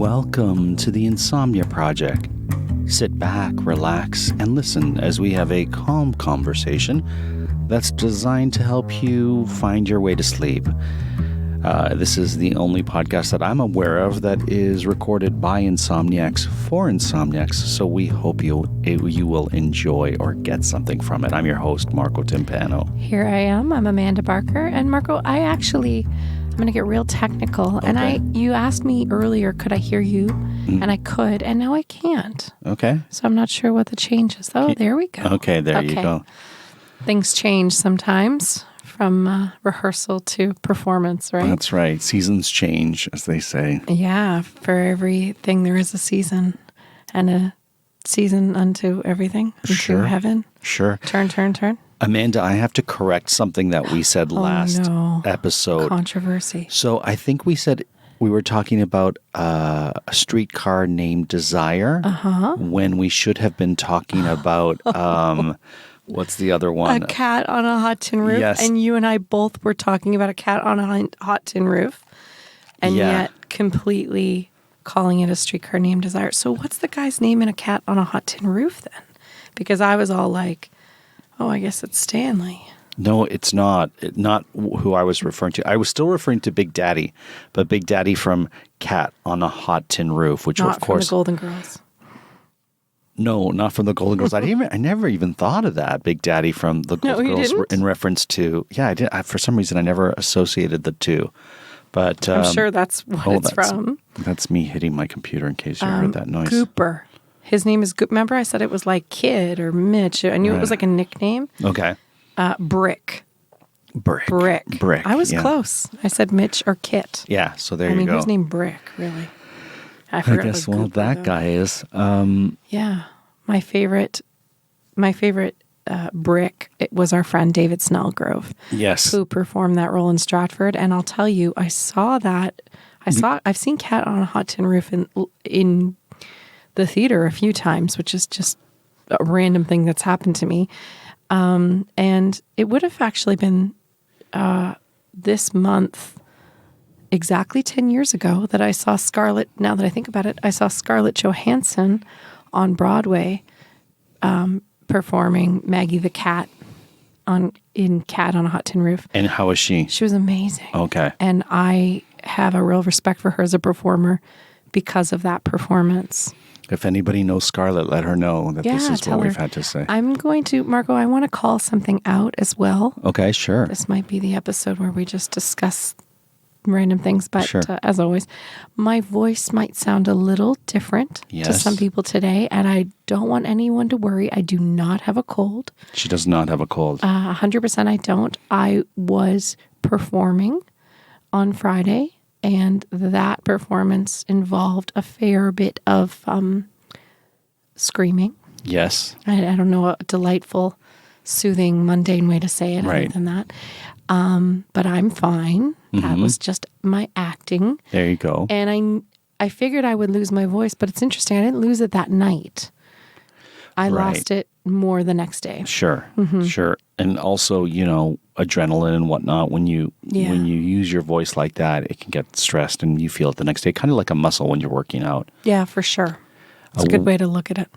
Welcome to the Insomnia Project. Sit back, relax, and listen as we have a calm conversation that's designed to help you find your way to sleep. This is the only podcast that I'm aware of that is recorded by insomniacs for insomniacs, so we hope you will enjoy or get something from it. I'm your host, Marco Timpano. Here I am. I'm Amanda Barker. And Marco, I'm going to get real technical. Okay. And you asked me earlier, could I hear you? And I could, and now I can't. Okay. So I'm not sure what the change is. Oh, there we go. Okay, there you go. Things change sometimes from rehearsal to performance, right? That's right. Seasons change, as they say. Yeah. For everything, there is a season, and a season unto everything, unto Sure. heaven. Sure. Turn. Amanda, I have to correct something that we said last episode. Controversy. So I think we said we were talking about a streetcar named Desire when we should have been talking about, what's the other one? A cat on a hot tin roof. Yes. And you and I both were talking about a cat on a hot tin roof. And yet completely calling it a streetcar named Desire. So what's the guy's name in A Cat on a Hot Tin Roof then? Because I was all like, oh, I guess it's Stanley. No, it's not. Not who I was referring to. I was still referring to Big Daddy, but Big Daddy from Cat on a Hot Tin Roof, which Not of course... from the Golden Girls. No, not from the Golden Girls. I never even thought of that, Big Daddy from the Golden Girls didn't? in reference to... Yeah, I did. For some reason, I never associated the two. But I'm sure that's what it's from. That's me hitting my computer in case you heard that noise. Cooper. His name is... Remember I said it was like Kid or Mitch. I knew it was like a nickname. Okay. Brick. Brick. I was close. I said Mitch or Kit. Yeah, so there you go. Who's named Brick, really? I guess, well, Cooper, that though. guy is. Yeah. My favorite Brick, it was our friend David Snellgrove. Yes. Who performed that role in Stratford. And I'll tell you, I've seen Cat on a Hot Tin Roof in the theater a few times, which is just a random thing that's happened to me. And it would have actually been this month, exactly 10 years ago, that I saw Scarlett. Now that I think about it, I saw Scarlett Johansson on Broadway performing Maggie the Cat in Cat on a Hot Tin Roof. And how was she? She was amazing. Okay. And I have a real respect for her as a performer because of that performance. If anybody knows Scarlett, let her know that this is what we've had to say. I'm going to, Marco, I want to call something out as well. Okay, sure. This might be the episode where we just discuss random things, but Sure. As always, my voice might sound a little different to some people today, and I don't want anyone to worry. I do not have a cold. She does not have a cold. 100% I don't. I was performing on Friday, and that performance involved a fair bit of screaming. Yes. I don't know a delightful, soothing, mundane way to say it other than that. But I'm fine. That was just my acting. There you go. And I figured I would lose my voice, but it's interesting. I didn't lose it that night. I lost it more the next day. Sure. Sure. And also, adrenaline and whatnot, when you use your voice like that, it can get stressed and you feel it the next day, kind of like a muscle when you're working out. Yeah, for sure. It's a good way to look at it.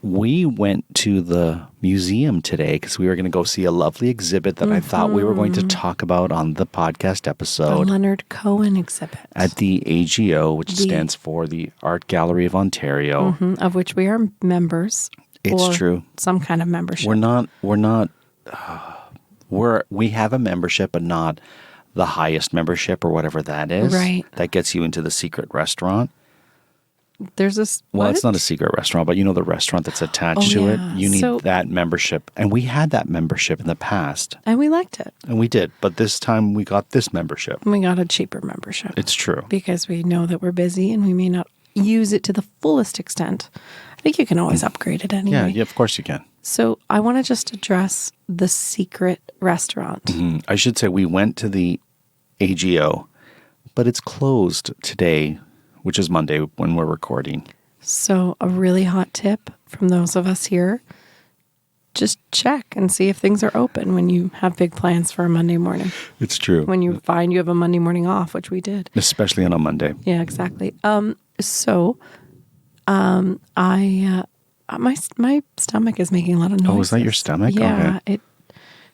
We went to the museum today because we were going to go see a lovely exhibit that I thought we were going to talk about on the podcast episode. The Leonard Cohen exhibit. At the AGO, which stands for the Art Gallery of Ontario. Of which we are members. It's true. Some kind of membership. We have a membership, but not the highest membership or whatever that is. Right. That gets you into the secret restaurant. There's this... Well, it's not a secret restaurant, but the restaurant that's attached to it. You need that membership. And we had that membership in the past. And we liked it. And we did. But this time we got this membership. We got a cheaper membership. It's true. Because we know that we're busy and we may not use it to the fullest extent. I think you can always upgrade it anyway. Yeah, of course you can. So I want to just address the secret restaurant. I should say we went to the AGO, but it's closed today, which is Monday when we're recording. So a really hot tip from those of us here, just check and see if things are open when you have big plans for a Monday morning. It's true. When you find you have a Monday morning off, which we did. Especially on a Monday. Yeah, exactly. So, my stomach is making a lot of noise. Oh, is that your stomach? Yeah. Okay.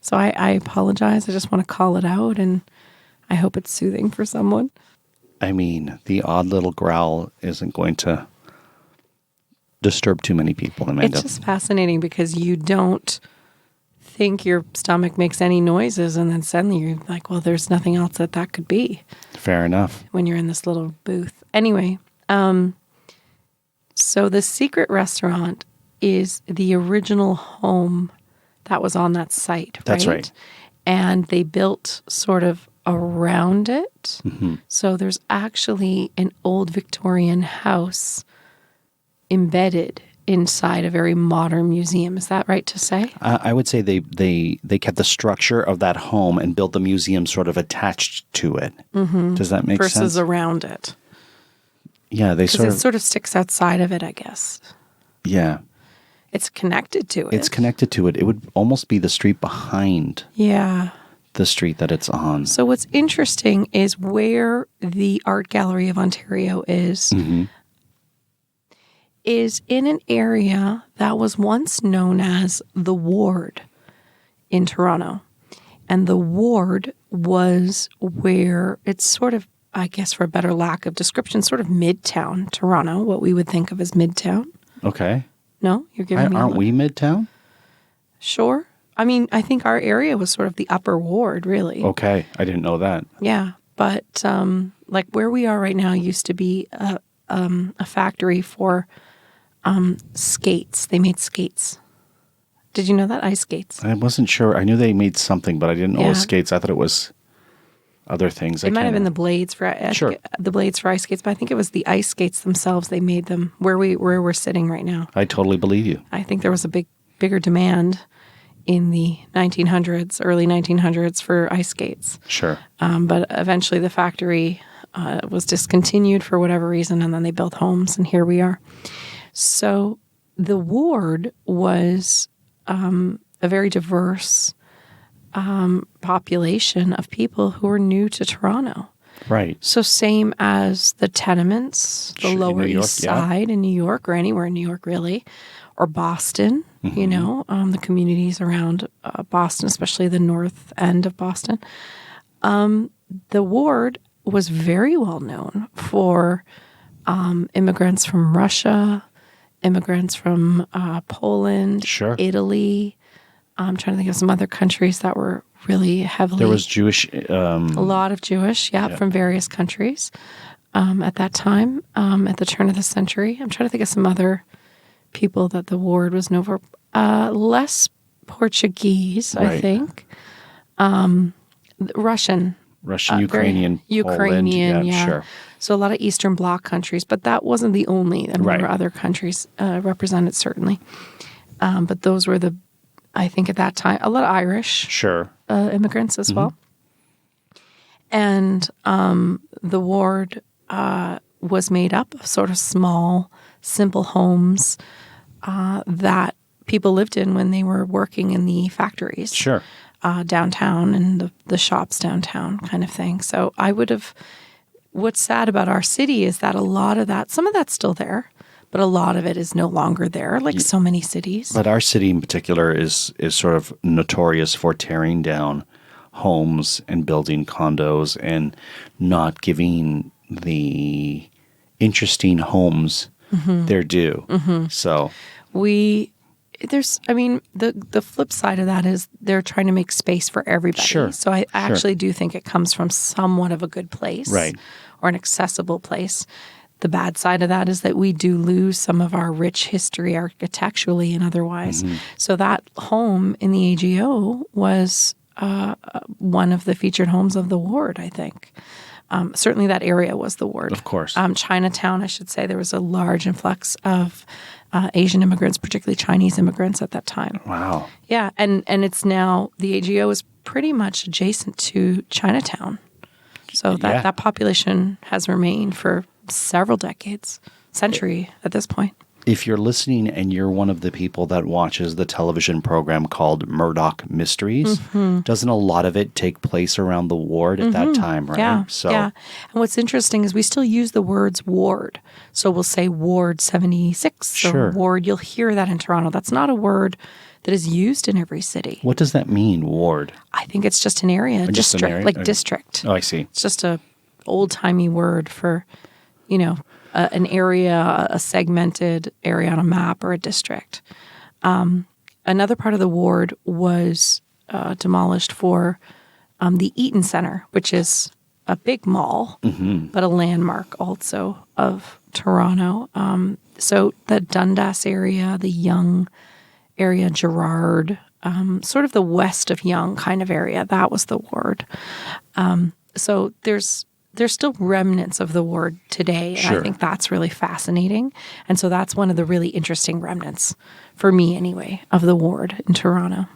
So I apologize. I just want to call it out, and I hope it's soothing for someone. I mean, the odd little growl isn't going to disturb too many people, Amanda. It's just fascinating because you don't think your stomach makes any noises, and then suddenly you're like, well, there's nothing else that could be. Fair enough. When you're in this little booth. Anyway, so the secret restaurant is the original home that was on that site, right? That's right. And they built sort of around it. Mm-hmm. So there's actually an old Victorian house embedded inside a very modern museum. Is that right to say? I would say they kept the structure of that home and built the museum sort of attached to it. Mm-hmm. Does that make sense? Versus around it. Yeah, they sort of sticks outside of it, I guess. Yeah. It's connected to it. It's connected to it. It would almost be the street behind the street that it's on. So what's interesting is where the Art Gallery of Ontario is in an area that was once known as the Ward in Toronto. And the Ward was where it's sort of, I guess for a better lack of description, sort of Midtown Toronto, what we would think of as Midtown. Okay. No? You're giving me Aren't we Midtown? Sure. I mean, I think our area was sort of the upper ward, really. Okay. I didn't know that. Yeah. But like where we are right now used to be a factory for skates. They made skates. Did you know that? Ice skates. I wasn't sure. I knew they made something, but I didn't know it was skates. I thought it was other things. It might have been the blades for the blades for ice skates, but I think it was the ice skates themselves. They made them where we're sitting right now. I totally believe you. I think there was a bigger demand in the 1900s, early 1900s for ice skates. Sure. But eventually the factory was discontinued for whatever reason, and then they built homes, and here we are. So the ward was a very diverse population of people who were new to Toronto. Right. So same as the tenements, the Lower East Side in New York, or anywhere in New York really, or Boston, you know, the communities around Boston, especially the north end of Boston. The ward was very well known for immigrants from Russia, immigrants from Poland, Italy. I'm trying to think of some other countries that were really heavily... There was Jewish... a lot of Jewish, from various countries at that time, at the turn of the century. I'm trying to think of some other people that the ward was known for. Less Portuguese, I think. Russian, Ukrainian, Poland, sure. So a lot of Eastern Bloc countries, but that wasn't the only. There were other countries represented, certainly. But those were I think at that time, a lot of Irish immigrants as well. And the ward was made up of sort of small, simple homes that people lived in when they were working in the factories. Downtown and the shops downtown kind of thing. So what's sad about our city is that a lot of that, some of that's still there, but a lot of it is no longer there, like so many cities. But our city in particular is sort of notorious for tearing down homes and building condos and not giving the interesting homes their due. So the flip side of that is they're trying to make space for everybody. So I actually do think it comes from somewhat of a good place, or an accessible place. The bad side of that is that we do lose some of our rich history architecturally and otherwise. So that home in the AGO was one of the featured homes of the ward, I think. Certainly that area was the ward. Of course. Chinatown, I should say, there was a large influx of Asian immigrants, particularly Chinese immigrants at that time. Wow. Yeah, and it's now, the AGO is pretty much adjacent to Chinatown. So that population has remained for several decades, century at this point. if you're listening and you're one of the people that watches the television program called Murdoch Mysteries, doesn't a lot of it take place around the ward at that time, right? Yeah, So, yeah. And what's interesting is we still use the words ward. So we'll say Ward 76 Sure. or Ward. You'll hear that in Toronto. That's not a word that is used in every city. what does that mean, ward? I think it's just an area, a Just an district, area? like Okay. district. Oh, I see. It's just a old-timey word for, an area, a segmented area on a map or a district. Another part of the ward was demolished for the Eaton Centre, which is a big mall, but a landmark also of Toronto. So the Dundas area, the Yonge area, Gerrard, sort of the west of Yonge kind of area, that was the ward. So there's still remnants of the ward today, and Sure. I think that's really fascinating. And so that's one of the really interesting remnants, for me anyway, of the ward in Toronto.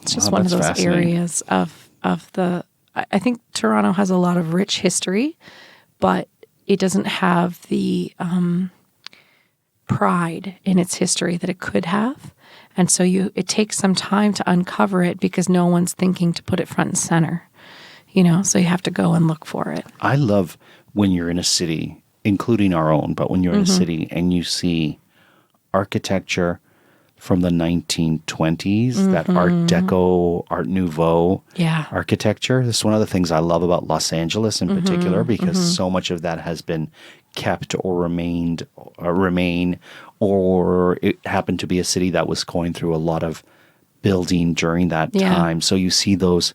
It's just Wow, one of that's those fascinating. areas of the. I think Toronto has a lot of rich history, but it doesn't have the pride in its history that it could have. And so it takes some time to uncover it because no one's thinking to put it front and center. So you have to go and look for it. I love when you're in a city, including our own, but when you're in a city and you see architecture from the 1920s, that Art Deco, Art Nouveau Yeah. architecture. This is one of the things I love about Los Angeles in particular, because so much of that has been kept or remain, or it happened to be a city that was going through a lot of building during that Yeah. time. So you see those,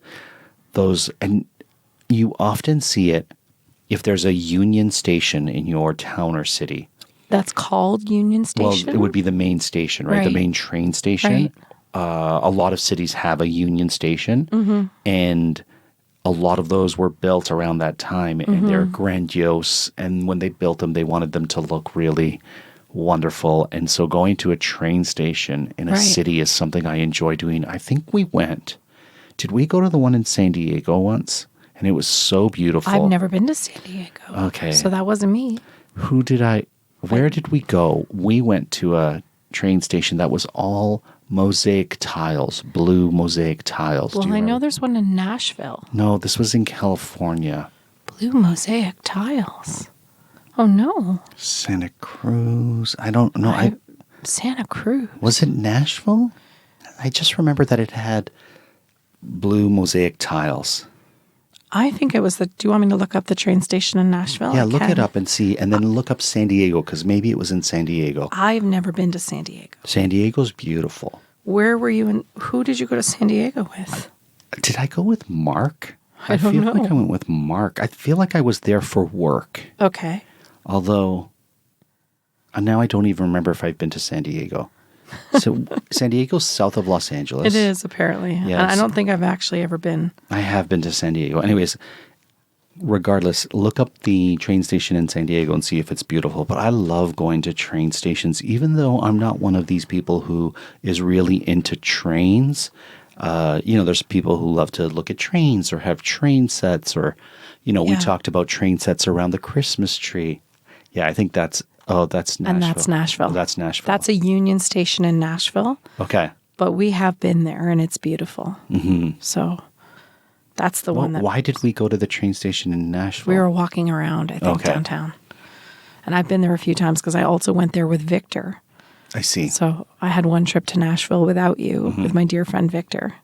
and you often see it if there's a Union Station in your town or city. That's called Union Station? Well, it would be the main station, right? The Right. main train station. Right. A lot of cities have a Union Station, and a lot of those were built around that time, and they're grandiose. And when they built them, they wanted them to look really wonderful. And so going to a train station in a Right. city is something I enjoy doing. I think we went. Did we go to the one in San Diego once? And it was so beautiful. I've never been to San Diego. Okay. So that wasn't me. Where did we go? We went to a train station that was all mosaic tiles, blue mosaic tiles. Do Well, you I know remember? there's one in Nashville. No, this was in California. Blue mosaic tiles. Oh, no. Santa Cruz. I don't know. Santa Cruz. Was it Nashville? I just remember that it had blue mosaic tiles. I think it was do you want me to look up the train station in Nashville? Yeah, I look can. it up and see, and then look up San Diego, because maybe it was in San Diego. I've never been to San Diego. San Diego's beautiful. Where were you and who did you go to San Diego with? Did I go with Mark? I don't feel know. like I went with Mark. I feel like I was there for work. Okay. Although, now I don't even remember if I've been to San Diego. So, San Diego's south of Los Angeles. It is, apparently. Yes. And I don't think I've actually ever been. I have been to San Diego. Anyways, regardless, look up the train station in San Diego and see if it's beautiful. But I love going to train stations, even though I'm not one of these people who is really into trains. There's people who love to look at trains or have train sets, or, we Yeah. talked about train sets around the Christmas tree. Yeah, I think that's Nashville. And that's Nashville. Oh, that's Nashville. That's a Union Station in Nashville. Okay. But we have been there and it's beautiful. Mm-hmm. So that's the one that Why did we go to the train station in Nashville? we were walking around, I think, Okay. downtown. And I've been there a few times because I also went there with Victor. I see. So I had one trip to Nashville without you, with my dear friend Victor.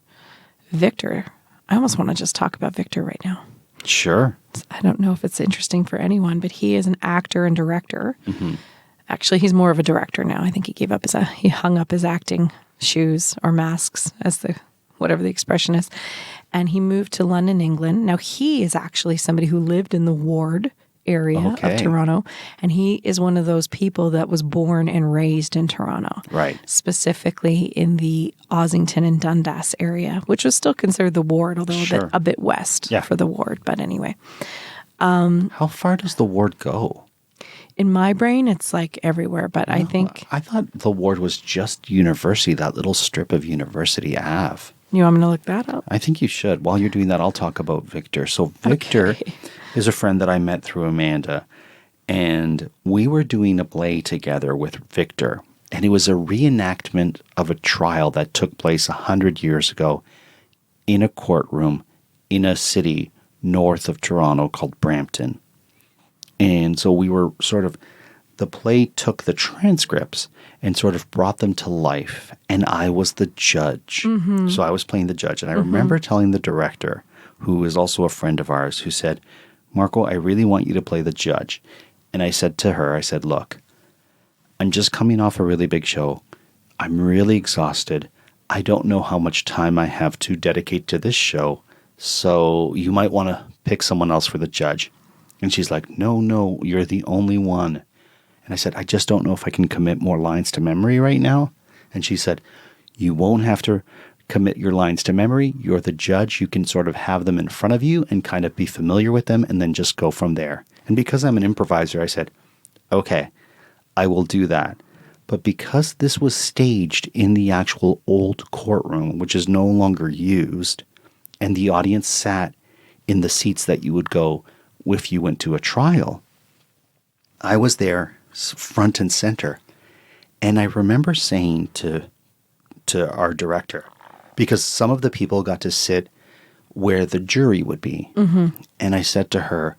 Victor, I almost want to just talk about Victor right now. Sure. I don't know if it's interesting for anyone, but he is an actor and director. Actually, he's more of a director now. I think he hung up his acting shoes or masks, whatever the expression is, and he moved to London, England. Now he is actually somebody who lived in the ward area Okay. of Toronto, and he is one of those people that was born and raised in Toronto, Right. specifically in the Ossington and Dundas area, which was still considered the ward, although Sure. a bit west Yeah. for the ward. But anyway, How far does the ward go? in my brain, it's like everywhere. But I think I thought the ward was just University, that little strip of University Ave. you want me to look that up. I think you should. While you're doing that, I'll talk about Victor. So Victor Okay. is a friend that I met through Amanda, And we were doing a play together with Victor. And it was a reenactment of a trial that took place 100 years ago in a courtroom in a city north of Toronto called Brampton. And so we were sort of, the play took the transcripts and sort of brought them to life. And I was the judge. So I was playing the judge. And I remember telling the director, who is also a friend of ours, who said, Marco, I really want you to play the judge. And I said to her, I said, look, I'm just coming off a really big show. I'm really exhausted. I don't know how much time I have to dedicate to this show. So you might want to pick someone else for the judge. And she's like, no, you're the only one. And I said, I just don't know if I can commit more lines to memory right now. And she said, you won't have to commit your lines to memory. You're the judge. You can sort of have them in front of you and kind of be familiar with them and then just go from there. And because I'm an improviser, I said, okay, I will do that. But because this was staged in the actual old courtroom, which is no longer used, and the audience sat in the seats that you would go if you went to a trial, I was there front and center. And I remember saying to our director, because some of the people got to sit where the jury would be. And I said to her,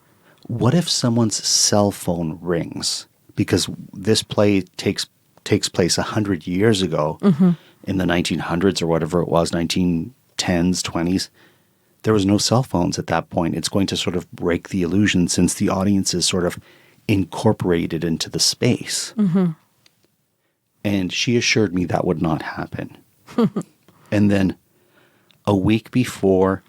what if someone's cell phone rings? Because this play takes place 100 years ago in the 1900s or whatever it was, 1910s, 20s. There was no cell phones at that point. It's going to sort of break the illusion since the audience is sort of incorporated into the space. And she assured me that would not happen. And then a week before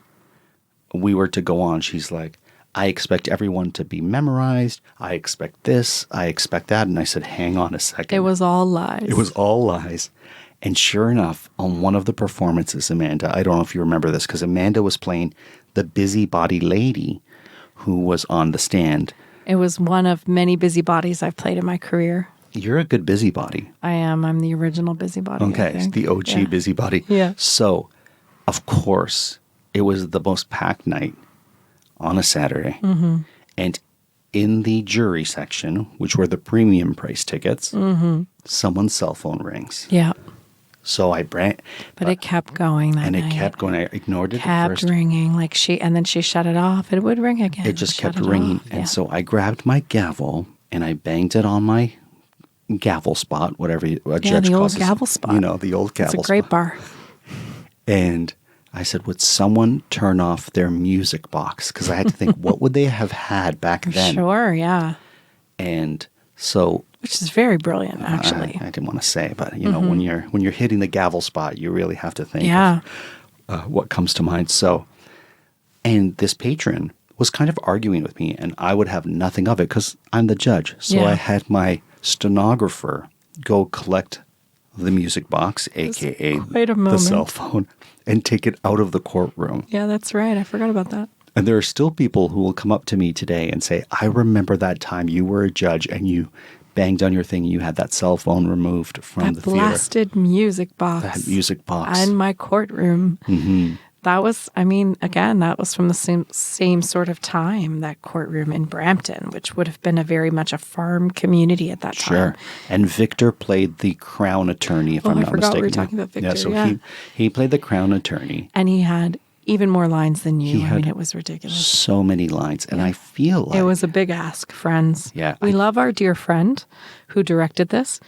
we were to go on, she's like, I expect everyone to be memorized. I expect this. I expect that. And I said, hang on a second. It was all lies. It was all lies. And sure enough, on one of the performances, Amanda, I don't know if you remember this, because Amanda was playing the busybody lady who was on the stand. It was one of many busybodies I've played in my career. You're a good busybody. I am. I'm the original busybody. Okay, the OG busybody. Yeah. So, of course, it was the most packed night on a Saturday. And in the jury section, which were the premium price tickets, someone's cell phone rings. Yeah. So But it kept going that and night. it kept going. I ignored it at kept first. ringing, and then she shut it off. It would ring again. It just Shut kept it ringing. off. And so I grabbed my gavel and I banged it on my gavel spot, whatever a judge the old calls it. gavel spot. You know, the old gavel spot. It's a great bar. And I said, would someone turn off their music box? Because I had to think, what would they have had back then? Sure, yeah. And so, which is very brilliant, actually. I didn't want to say, but you know, when you're hitting the gavel spot, you really have to think of what comes to mind. So, and this patron was kind of arguing with me, and I would have nothing of it because I'm the judge. So I had my stenographer go collect the music box, aka the cell phone, and take it out of the courtroom. Yeah, that's right. I forgot about that. And there are still people who will come up to me today and say, I remember that time you were a judge and you banged on your thing and you had that cell phone removed from the theater. That blasted music box. That music box. In my courtroom. That was, again, that was from the same sort of time, that courtroom in Brampton, which would have been a very much a farm community at that time. Sure. And Victor played the crown attorney, if I'm not mistaken. I forgot we were talking about Victor. Yeah, so he played the crown attorney. And he had even more lines than you. It was ridiculous. So many lines. And I feel like... It was a big ask, friends. Yeah. We love our dear friend who directed this,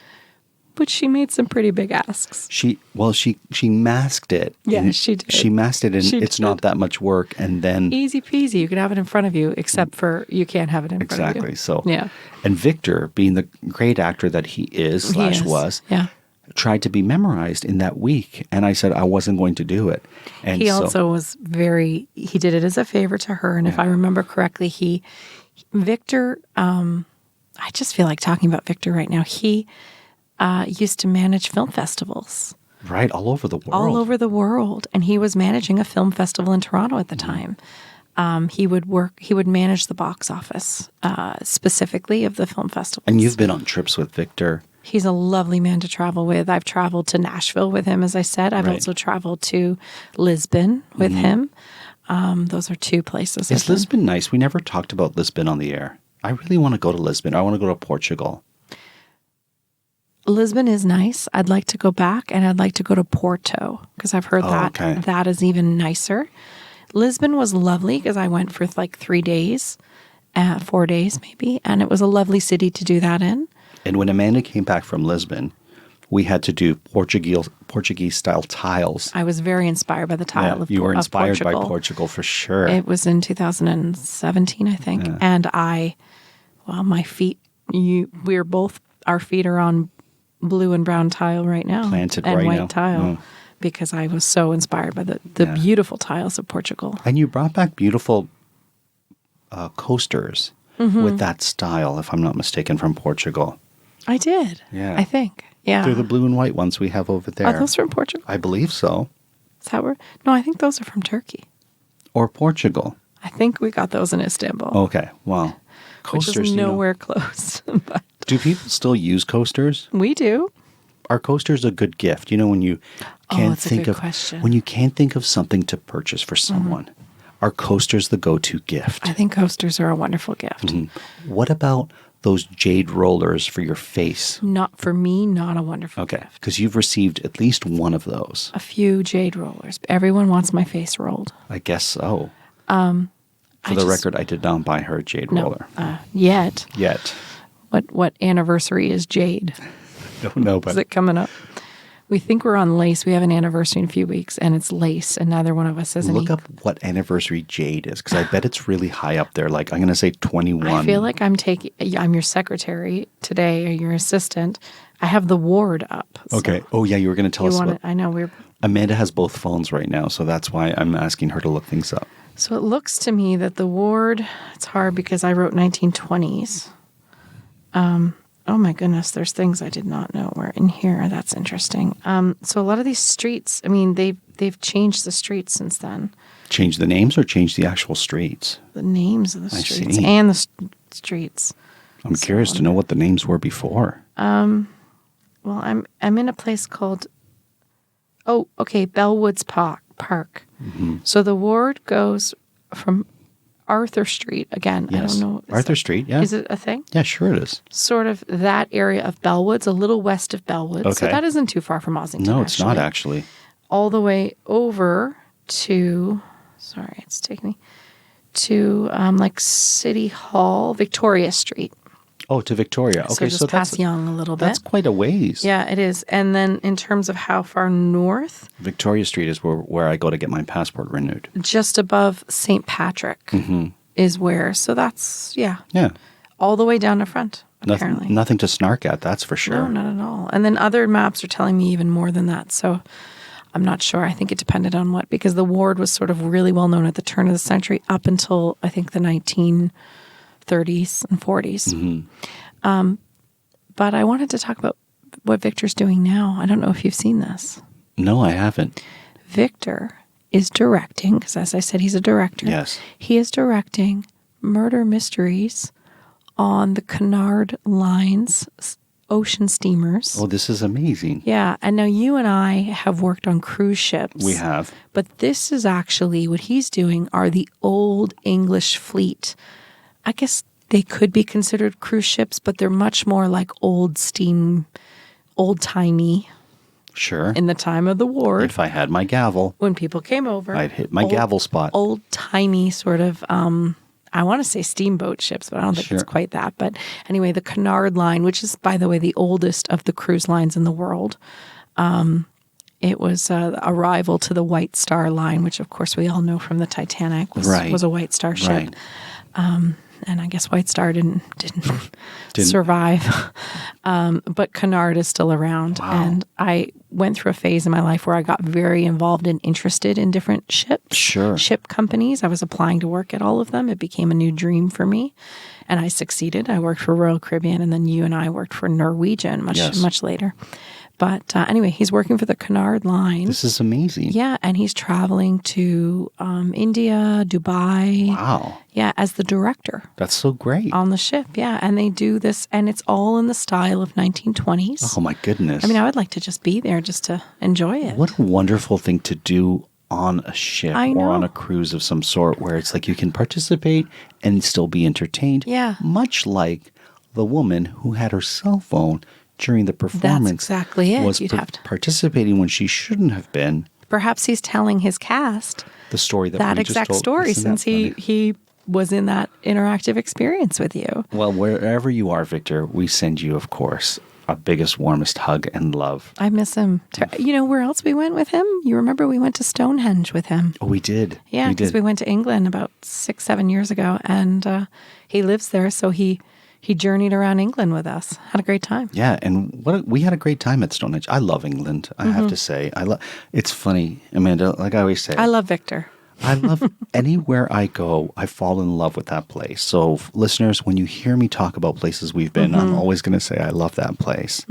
but she made some pretty big asks. She masked it. Yeah, she did. She masked it, and it's not that much work. And then... Easy peasy. You can have it in front of you, except for you can't have it in front of you. Exactly. So, yeah. And Victor, being the great actor that he is / was... Yeah. tried to be memorized in that week, and I said I wasn't going to do it. And he also was he did it as a favor to her, and if I remember correctly, Victor, I just feel like talking about Victor right now. He used to manage film festivals. Right, all over the world. All over the world, and he was managing a film festival in Toronto at the time. He would manage the box office, specifically of the film festival. And you've been on trips with Victor. He's a lovely man to travel with. I've traveled to Nashville with him, as I said. I've also traveled to Lisbon with him. Those are two places. Is Lisbon nice? We never talked about Lisbon on the air. I really want to go to Lisbon. I want to go to Portugal. Lisbon is nice. I'd like to go back, and I'd like to go to Porto because I've heard that is even nicer. Lisbon was lovely because I went for like 3 days, 4 days maybe, and it was a lovely city to do that in. And when Amanda came back from Lisbon, we had to do Portuguese style tiles. I was very inspired by the tile of Portugal. You were inspired by Portugal for sure. It was in 2017, I think. Yeah. And my feet, we're both, our feet are on blue and brown tile right now. Planted and right now. And white tile. Because I was so inspired by the beautiful tiles of Portugal. And you brought back beautiful coasters with that style, if I'm not mistaken, from Portugal. I did. Yeah. I think. Yeah. They're the blue and white ones we have over there. Are those from Portugal? I believe so. Is that where? No, I think those are from Turkey. Or Portugal. I think we got those in Istanbul. Okay. Well, coasters. Which is nowhere close. But do people still use coasters? We do. Are coasters a good gift? When you can't think of question. When you can't think of something to purchase for someone, are coasters the go-to gift? I think coasters are a wonderful gift. What about those jade rollers for your face? Not for me, not a wonderful gift. Okay, because you've received at least one of those. A few jade rollers. Everyone wants my face rolled. I guess so. For the record, I did not buy her a jade roller. Yet. Yet. What anniversary is jade? Don't know, but is it coming up? We think we're on lace. We have an anniversary in a few weeks, and it's lace, and neither one of us has any. Look up what anniversary jade is, because I bet it's really high up there. Like, I'm going to say 21. I feel like I'm your secretary today, or your assistant. I have the ward up. So okay. Oh, yeah, you were going to tell us about. I know. Amanda has both phones right now, so that's why I'm asking her to look things up. So it looks to me that the ward, it's hard because I wrote 1920s. Oh my goodness, there's things I did not know were in here. That's interesting. So a lot of these streets, I mean, they've changed the streets since then. Changed the names or changed the actual streets? The names of the streets see. and the streets. I'm curious to know what the names were before. Well, I'm in a place called, Bellwoods Park. So the ward goes from Arthur Street, again, yes. I don't know. Arthur Street, yeah. Is it a thing? Yeah, sure it is. Sort of that area of Bellwoods, a little west of Bellwoods. Okay. So that isn't too far from Ossington, No, it's not actually. All the way over to, it's taking me, to like City Hall, Victoria Street. Oh, to Victoria. Okay, so past that's Yonge a little bit. That's quite a ways. Yeah, it is. And then in terms of how far north, Victoria Street is where I go to get my passport renewed. just above St. Patrick is where. So that's, Yeah. all the way down to front, apparently. Nothing to snark at, that's for sure. No, not at all. And then other maps are telling me even more than that. So I'm not sure. I think it depended on what, because the ward was sort of really well known at the turn of the century up until I think the 1930s and 40s. But I wanted to talk about what Victor's doing now. I don't know if you've seen this. No, I haven't. Victor is directing, because as I said, he's a director. Yes. He is directing murder mysteries on the Cunard Line's ocean steamers. Oh, this is amazing. Yeah. And now you and I have worked on cruise ships. We have. But this is actually what he's doing are the old English fleet. I guess they could be considered cruise ships, but they're much more like old-timey. Sure. In the time of the war. If I had my gavel. When people came over. I'd hit my gavel spot. Old-timey sort of, I want to say steamboat ships, but I don't think it's quite that. But anyway, the Cunard Line, which is, by the way, the oldest of the cruise lines in the world. It was a rival to the White Star Line, which, of course, we all know from the Titanic was a White Star ship. Right. And I guess White Star didn't survive. But Cunard is still around. Wow. And I went through a phase in my life where I got very involved and interested in different ships. Sure. Ship companies. I was applying to work at all of them. It became a new dream for me. And I succeeded. I worked for Royal Caribbean, and then you and I worked for Norwegian much later. But anyway, he's working for the Cunard Line. This is amazing. Yeah, and he's traveling to India, Dubai. Wow. Yeah, as the director. That's so great. On the ship, yeah. And they do this, and it's all in the style of 1920s. Oh, my goodness. I mean, I would like to just be there just to enjoy it. What a wonderful thing to do on a ship I or know. on a cruise of some sort where it's like you can participate and still be entertained. Yeah. Much like the woman who had her cell phone during the performance. exactly it. Was You'd have to- participating when she shouldn't have been. Perhaps he's telling his cast The story that that we just exact told. story Isn't that since he was in that interactive experience with you. Well, wherever you are, Victor, we send you, of course, our biggest, warmest hug and love. I miss him. You know where else we went with him? You remember we went to Stonehenge with him. Oh, we did. Yeah, we because did. we went to England about 6-7 years ago, and he lives there, so he journeyed around England with us. Had a great time. Yeah, and we had a great time at Stonehenge. I love England. I have to say, It's funny, Amanda. Like I always say, I love Victor. I love anywhere I go. I fall in love with that place. So, listeners, when you hear me talk about places we've been, I'm always going to say I love that place.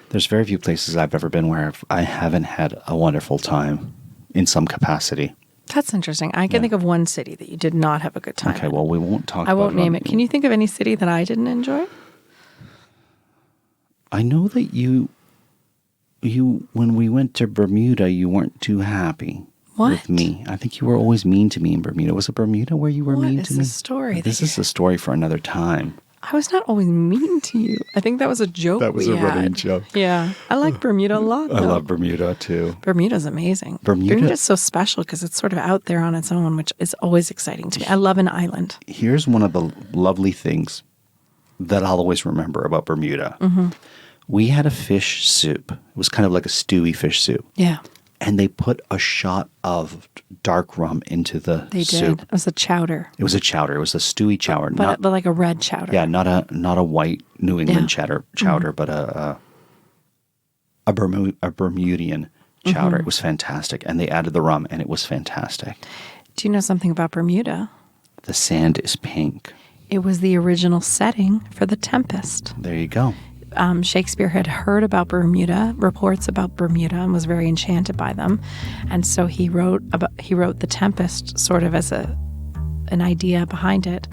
There's very few places I've ever been where I haven't had a wonderful time in some capacity. That's interesting. I can think of one city that you did not have a good time. Okay, well, we won't talk. I won't name it. Can you think of any city that I didn't enjoy? I know that you when we went to Bermuda, you weren't too happy. What? With me. I think you were always mean to me in Bermuda. Was it Bermuda where you were mean to me? What is the story? This is a story for another time. I was not always mean to you. I think that was a joke. That was we a running had. joke. Yeah. I like Bermuda a lot, though. I love Bermuda too. Bermuda's amazing. Bermuda- Bermuda's so special because it's sort of out there on its own, which is always exciting to me. I love an island. Here's one of the lovely things that I'll always remember about Bermuda. We had a fish soup. It was kind of like a stewy fish soup. Yeah. And they put a shot of dark rum into the They soup. did. It was a chowder. It was a chowder. It was a stewy chowder. But like a red chowder. Yeah, not a white New England chowder, but a Bermudian chowder. It was fantastic, and they added the rum, and it was fantastic. Do you know something about Bermuda? The sand is pink. It was the original setting for The Tempest. There you go. Shakespeare had heard about Bermuda, reports about Bermuda, and was very enchanted by them, and so he wrote The Tempest sort of as an idea behind it.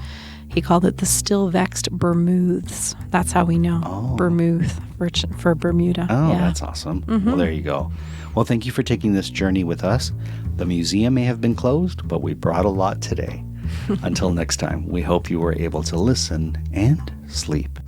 He called it the still vexed Bermuths. That's how we know Bermuth for Bermuda. Oh, yeah. that's awesome. Well, there you go. Well, thank you for taking this journey with us. The museum may have been closed, but we brought a lot today. Until next time, we hope you were able to listen and sleep.